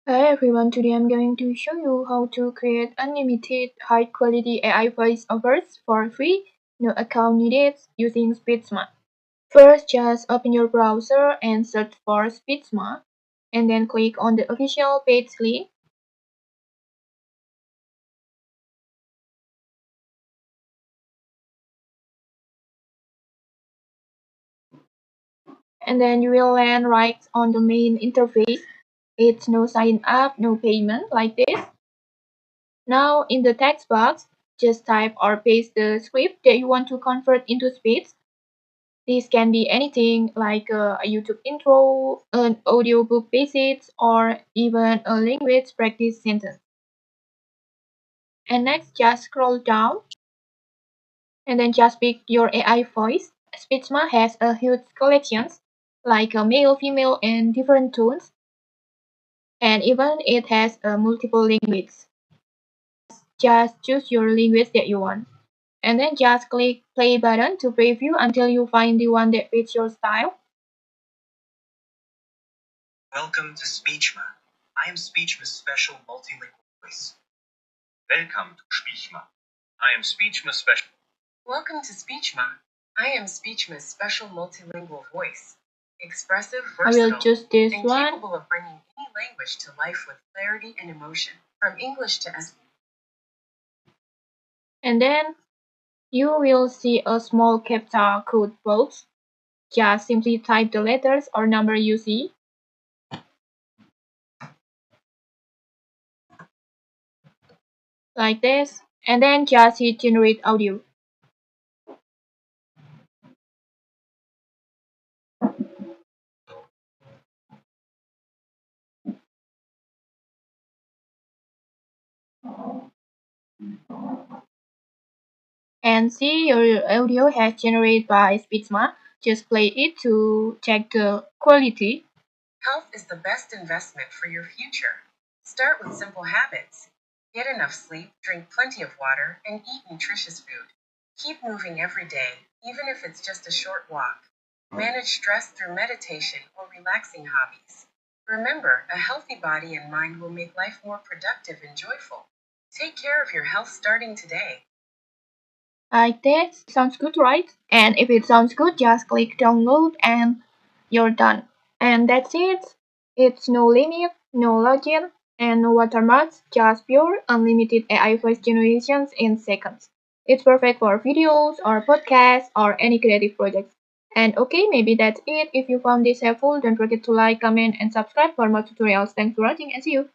Hi everyone, today I'm going to show you how to create unlimited high quality AI voiceovers for free, no account needed, using SpeedSmart. First, just open your browser and search for SpeedSmart, and then click on the official page link. And then you will land right on the main interface. It's no sign up, no payment like this. Now in the text box, just type or paste the script that you want to convert into speech. This can be anything like a YouTube intro, an audiobook basics, or even a language practice sentence. And next, just scroll down and then just pick your AI voice. Speechma has a huge collections like male, female, and different tones, and even it has multiple languages. Just choose your language that you want, and then just click play button to preview until you find the one that fits your style. Welcome to Speechma. I am Speechma's special multilingual voice. Welcome to Speechma. I am Speechma's special. Welcome to Speechma. I am Speechma's special multilingual voice. Expressive, I will versatile, choose this and one. capable of bringing any language to life with clarity and emotion, from English to And then you will see a small CAPTCHA code box. Just simply type the letters or number you see. Like this. And then just hit generate audio. And see your audio has generated by Speedsmart. Just play it to check the quality. Health is the best investment for your future. Start with simple habits. Get enough sleep, drink plenty of water, and eat nutritious food. Keep moving every day, even if it's just a short walk. Manage stress through meditation or relaxing hobbies. Remember, a healthy body and mind will make life more productive and joyful. Take care of your health starting today. Like that. Sounds good, right? And if it sounds good, just click download and you're done. And that's it. It's no limit, no login, and no watermarks, just pure, unlimited AI voice generations in seconds. It's perfect for videos or podcasts or any creative projects. And okay, maybe that's it. If you found this helpful, don't forget to like, comment, and subscribe for more tutorials. Thanks for watching and see you.